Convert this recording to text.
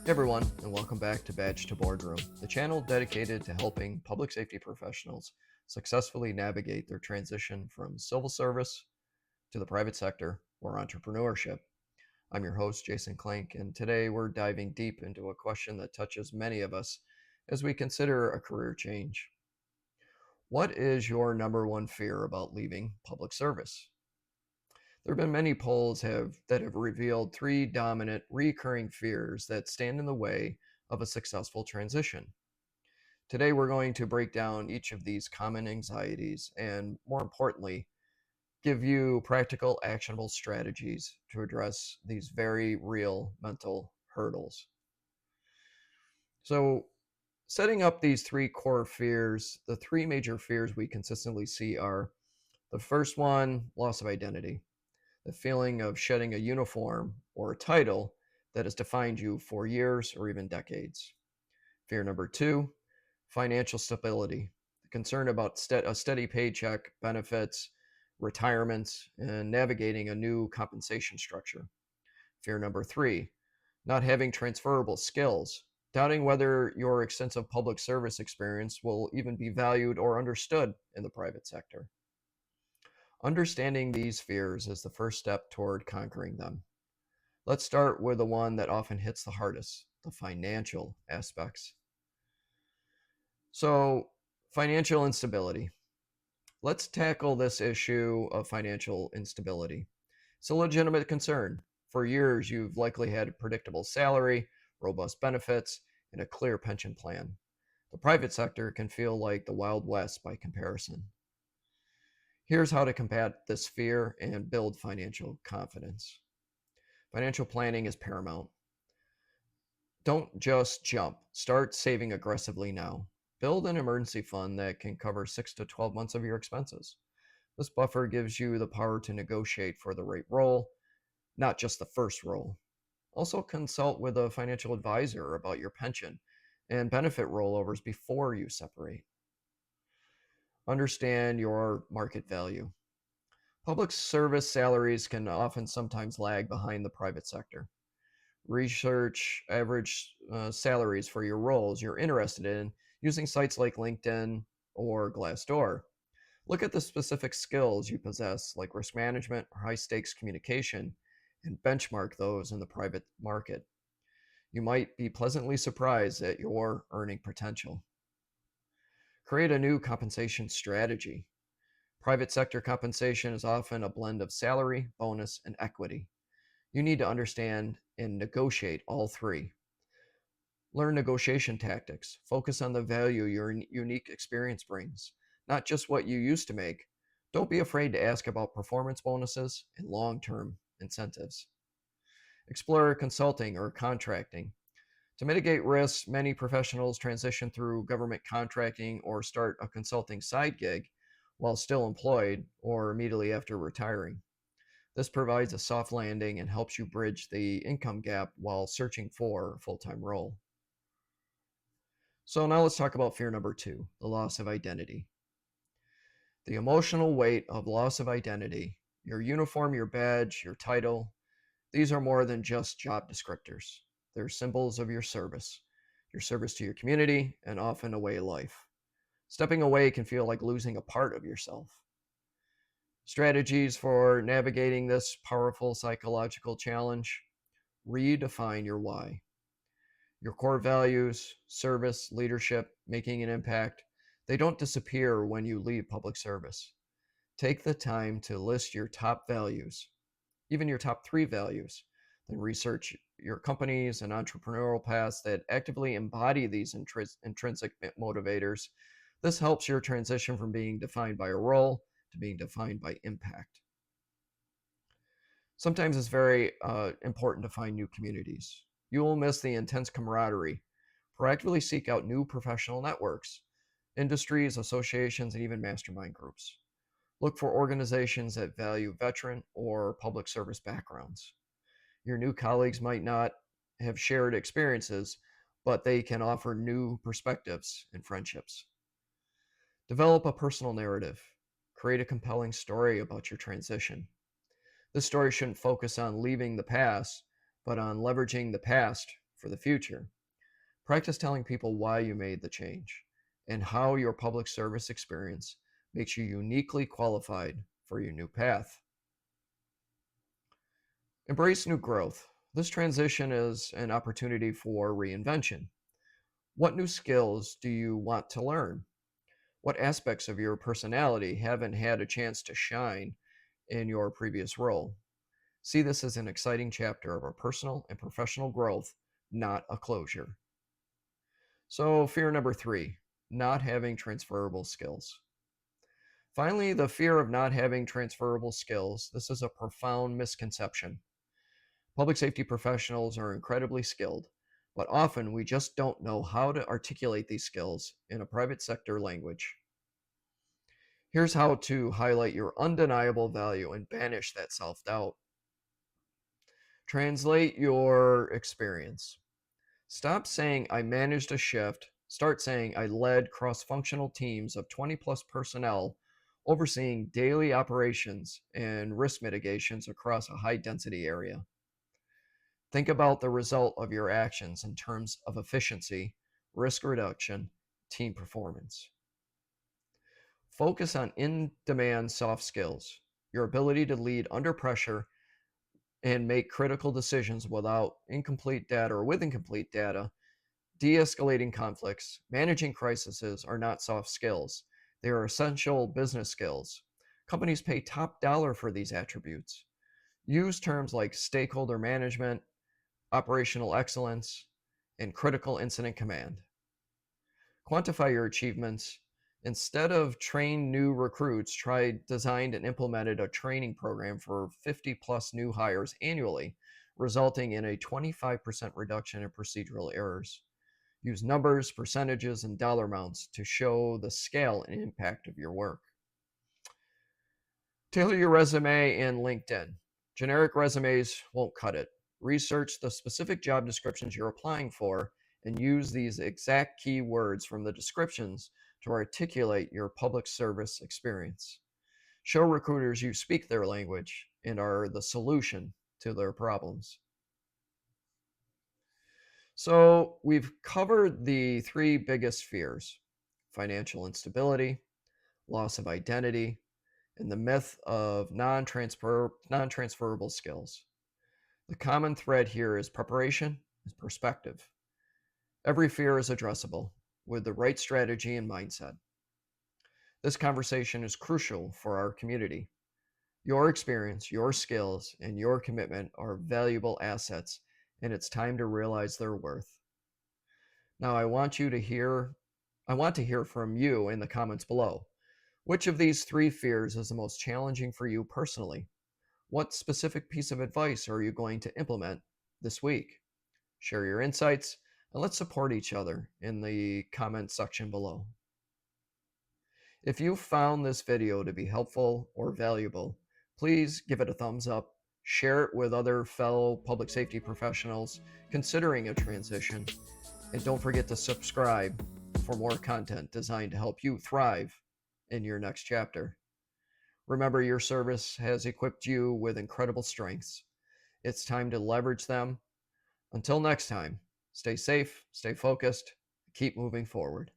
Hey everyone, and welcome back to Badge to Boardroom, the channel dedicated to helping public safety professionals successfully navigate their transition from civil service to the private sector or entrepreneurship. I'm your host, Jason Klink, and today we're diving deep into a question that touches many of us as we consider a career change. What is your number one fear about leaving public service? There have been many polls that have revealed three dominant recurring fears that stand in the way of a successful transition. Today, we're going to break down each of these common anxieties and, more importantly, give you practical, actionable strategies to address these very real mental hurdles. So, setting up these three core fears, the three major fears we consistently see are the first one, loss of identity. The feeling of shedding a uniform or a title that has defined you for years or even decades. Fear number two, financial stability. The concern about a steady paycheck, benefits, retirements, and navigating a new compensation structure. Fear number three, not having transferable skills, doubting whether your extensive public service experience will even be valued or understood in the private sector. Understanding these fears is the first step toward conquering them. Let's start with the one that often hits the hardest, the financial aspects. So, financial instability. Let's tackle this issue of financial instability. It's a legitimate concern. For years, you've likely had a predictable salary, robust benefits, and a clear pension plan. The private sector can feel like the Wild West by comparison. Here's how to combat this fear and build financial confidence. Financial planning is paramount. Don't just jump. Start saving aggressively now. Build an emergency fund that can cover 6 to 12 months of your expenses. This buffer gives you the power to negotiate for the right role, not just the first role. Also, consult with a financial advisor about your pension and benefit rollovers before you separate. Understand your market value. Public service salaries can often sometimes lag behind the private sector. Research average salaries for your roles you're interested in using sites like LinkedIn or Glassdoor. Look at the specific skills you possess, like risk management or high stakes communication, and benchmark those in the private market. You might be pleasantly surprised at your earning potential. Create a new compensation strategy. Private sector compensation is often a blend of salary, bonus, and equity. You need to understand and negotiate all three. Learn negotiation tactics. Focus on the value your unique experience brings, not just what you used to make. Don't be afraid to ask about performance bonuses and long term incentives. Explore consulting or contracting. To mitigate risks, many professionals transition through government contracting or start a consulting side gig while still employed or immediately after retiring. This provides a soft landing and helps you bridge the income gap while searching for a full time role. So, now let's talk about fear number two, the loss of identity. The emotional weight of loss of identity, your uniform, your badge, your title, these are more than just job descriptors. They're symbols of your service to your community, and often a way of life. Stepping away can feel like losing a part of yourself. Strategies for navigating this powerful psychological challenge: redefine your why. Your core values, service, leadership, making an impact, they don't disappear when you leave public service. Take the time to list your top values, even your top three values, then research your companies and entrepreneurial paths that actively embody these intrinsic motivators. This helps your transition from being defined by a role to being defined by impact. Sometimes it's very important to find new communities. You will miss the intense camaraderie. Proactively seek out new professional networks, industries, associations, and even mastermind groups. Look for organizations that value veteran or public service backgrounds. Your new colleagues might not have shared experiences, but they can offer new perspectives and friendships. Develop a personal narrative. Create a compelling story about your transition. This story shouldn't focus on leaving the past, but on leveraging the past for the future. Practice telling people why you made the change and how your public service experience makes you uniquely qualified for your new path. Embrace new growth. This transition is an opportunity for reinvention. What new skills do you want to learn? What aspects of your personality haven't had a chance to shine in your previous role? See this as an exciting chapter of our personal and professional growth, not a closure. So, fear number 3, not having transferable skills. Finally, the fear of not having transferable skills. This is a profound misconception. Public safety professionals are incredibly skilled, but often we just don't know how to articulate these skills in a private sector language. Here's how to highlight your undeniable value and banish that self doubt. Translate your experience. Stop saying, I managed a shift. Start saying, I led cross functional teams of 20 plus personnel overseeing daily operations and risk mitigations across a high density area. Think about the result of your actions in terms of efficiency, risk reduction, team performance. Focus on in demand soft skills, your ability to lead under pressure and make critical decisions without incomplete data or with incomplete data. De-escalating conflicts, managing crises are not soft skills. They are essential business skills. Companies pay top dollar for these attributes. Use terms like stakeholder management, operational excellence, and critical incident command. Quantify your achievements. Instead of train new recruits, try designed and implemented a training program for 50 plus new hires annually, resulting in a 25% reduction in procedural errors. Use numbers, percentages, and dollar amounts to show the scale and impact of your work. Tailor your resume in LinkedIn. Generic resumes won't cut it. Research the specific job descriptions you're applying for and use these exact keywords from the descriptions to articulate your public service experience. Show recruiters you speak their language and are the solution to their problems. So, we've covered the 3 biggest fears: financial instability, loss of identity, and the myth of non-transferable skills. The common thread here is preparation, is perspective. Every fear is addressable with the right strategy and mindset. This conversation is crucial for our community. Your experience, your skills, and your commitment are valuable assets, and it's time to realize their worth. Now, I want to hear from you in the comments below. Which of these 3 fears is the most challenging for you personally? What specific piece of advice are you going to implement this week? Share your insights and let's support each other in the comment section below. If you found this video to be helpful or valuable, please give it a thumbs up, share it with other fellow public safety professionals considering a transition, and don't forget to subscribe for more content designed to help you thrive in your next chapter. Remember, your service has equipped you with incredible strengths. It's time to leverage them. Until next time, stay safe, stay focused, keep moving forward.